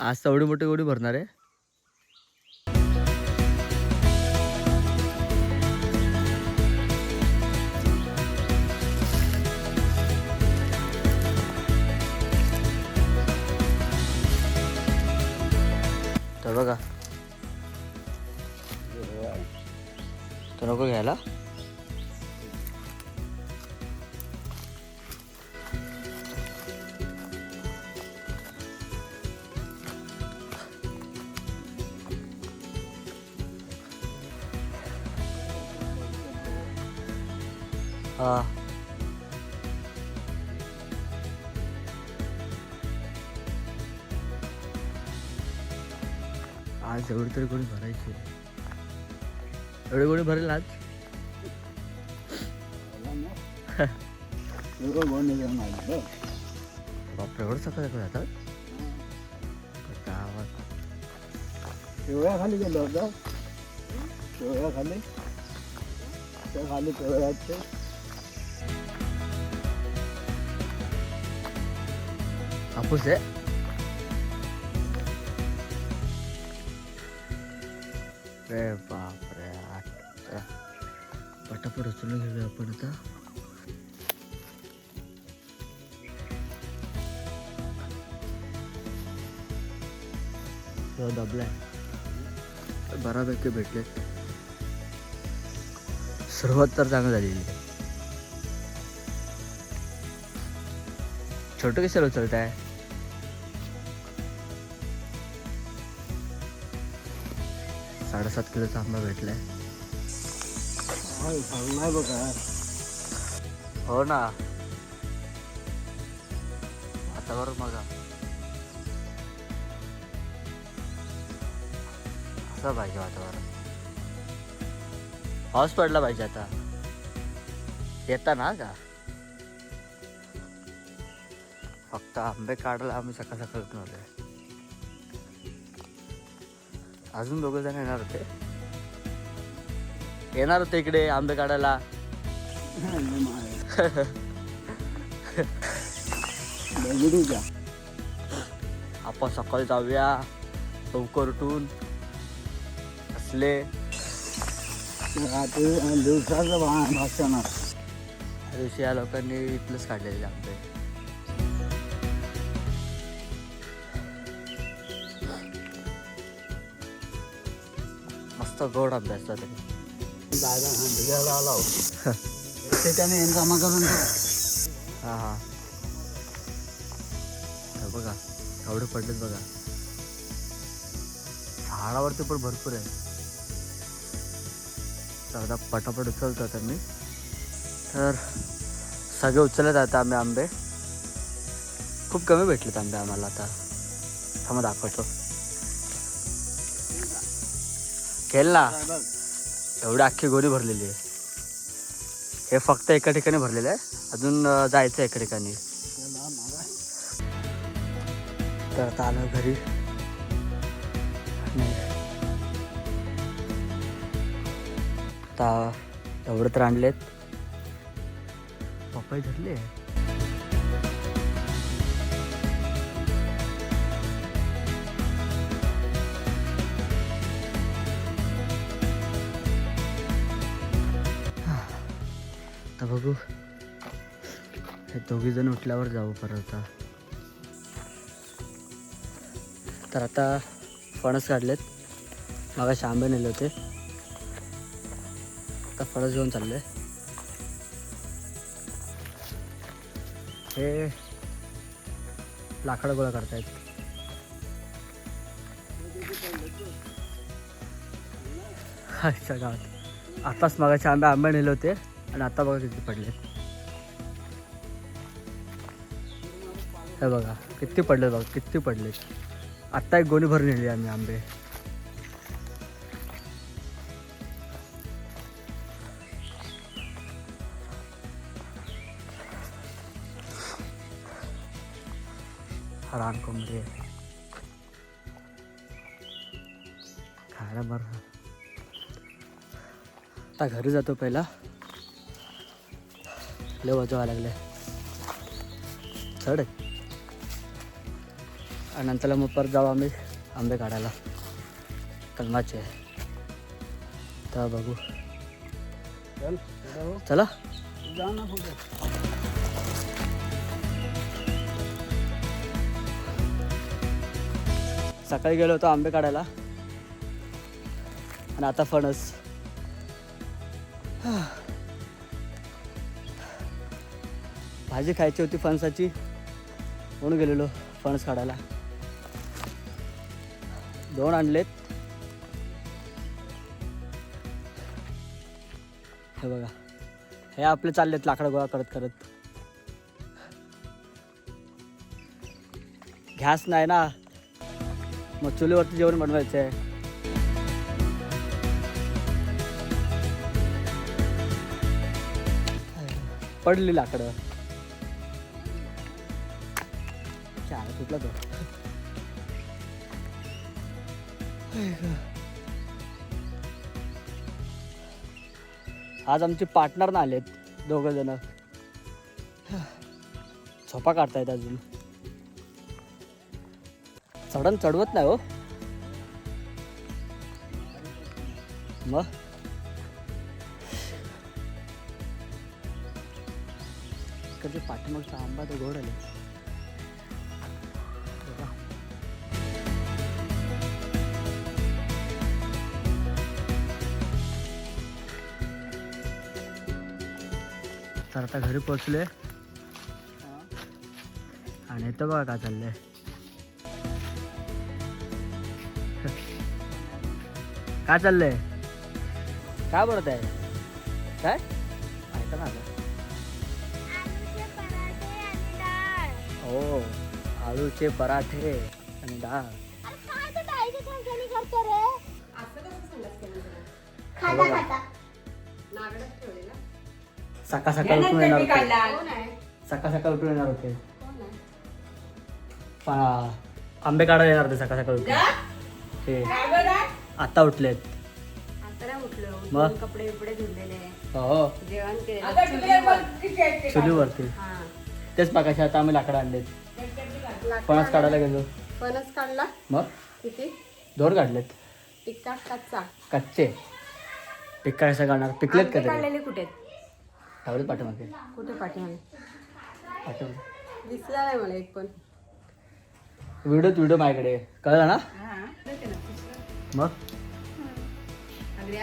आज एवढी मोठी गोडी भरणार आहे. तर बघा तो नको घ्यायला. हा आज एवढी तरी कोणी भरायची. एवढी कोणी भरेल आज. बापरे एवढं सकाळ सकाळ जातात गावात. शेवया खाली गेलो होता. शेवया खाली त्या खाली शेवयाचे हापूस आहे. अरे बापरे पटापट उचलून घेऊया आपण आता. दबलाय बऱ्यापैकी भेटले. सुरुवात तर चांगली झालेली आहे. छोटं कशाला उचलत आहे. 7.5 किलोचा आंबा भेटलाय. चांगलाय बघा. हो ना वातावरण बघा असं पाहिजे. वातावरण पाऊस पडला पाहिजे आता. येता ना का फक्त आंबे काढायला आम्ही सकाळ सकाळ उठून आलोय. अजून 2 जण येणार होते इकडे आंबे काढायला. आपण सकाळी जाऊया लवकर उठून. असले दिवसाचं भाषण त्या दिवशी या लोकांनी इथलंच काढलेले आंबे. मस्त गोड आंबे असतात. आला त्याने जमा करून हा हा बघा एवढे पडलेत बघा. झाडावरती पण भरपूर आहे. तर आता पटापट उचलतो आता मी. तर सगळे उचलत आता आम्ही आंबे. खूप कमी भेटलेत आंबे आम्हाला आता. थांबा दाखवतो. केल ना एवढी अख्खी गोणी भरलेली आहे. हे फक्त एका ठिकाणी भरलेलं आहे. अजून जायचं एका ठिकाणी. तर आता आलो घरी. आता एवढं तर आणलेत. पपई धरले. आता बघू हे 2 जण उठल्यावर जाऊ परत. तर आता फणस काढलेत. मागाशी आंबे नेले होते. आता फणस घेऊन चालले. हे लाकडं गोळा करतायत. अच्छा गावात आताच मागाशी आंबे नेले होते आणि आता बघा किती पडले. हे बघा किती पडले. बघा किती पडले. आत्ता एक गोणी भरून नेली आम्ही आंबे. रान कोंबडी खायला बरं. आता घरी जातो पहिला. लय वाजवायला लागले. चढ आणि नंतर मग परत जाऊ आम्ही आंबे काढायला कलमाचे. तर बघू, चल पुढं हो. चला. जा ना पुढे. सकाळी गेलो होतो आंबे काढायला आणि आता फणस. भाजी खायची होती फणसाची म्हणून गेलेलो फणस काढायला. 2 आणलेत. हे बघा, हे आपले चाललेत लाकडं गोळा करत करत. गॅस नाही ना, मग चुलीवरती जेवण बनवायचं आहे. पडली लाकडं. चार तुटला तो. आज आमचे पार्टनर ना आलेत 2 जण. झोपा काढतायत अजून. चढवत नाही हो मग. कधी पाठीमागचा आंबा तो गोड आले. तर आता घरी पोचले आणि इथं बघा काय चाललंय. काय चाललंय, काय बोलत आहे, काय ऐका ना आलं. हो, आलूचे पराठे आणि डाळ. सकाळ सकाळ उठून येणार होते. सकाळ सकाळ उठून येणार होते. आंबे काढायला येणार होते सकाळ सकाळ उठून. ते आता उठलेत. मग कपडे बिपडे धुतलेले, हो जेवण केलं चुलीवरती. तेच पाकाशी आता आम्ही लाकडं आणलेत. फणस काढायला गेलो. फणस काढला. मग किती 2 काढलेत. टिक्का कच्चा. कच्चे. पिक्का कसं काढणार, पिकलेत का तरी. काढलेले कुठे ठेवलेत पाठीमागे. कुठे पाठीमागे पाठीमागे दिसला नाही मला एक पण. व्हिडिओ माझ्याकडे कळलं ना. मग अगदी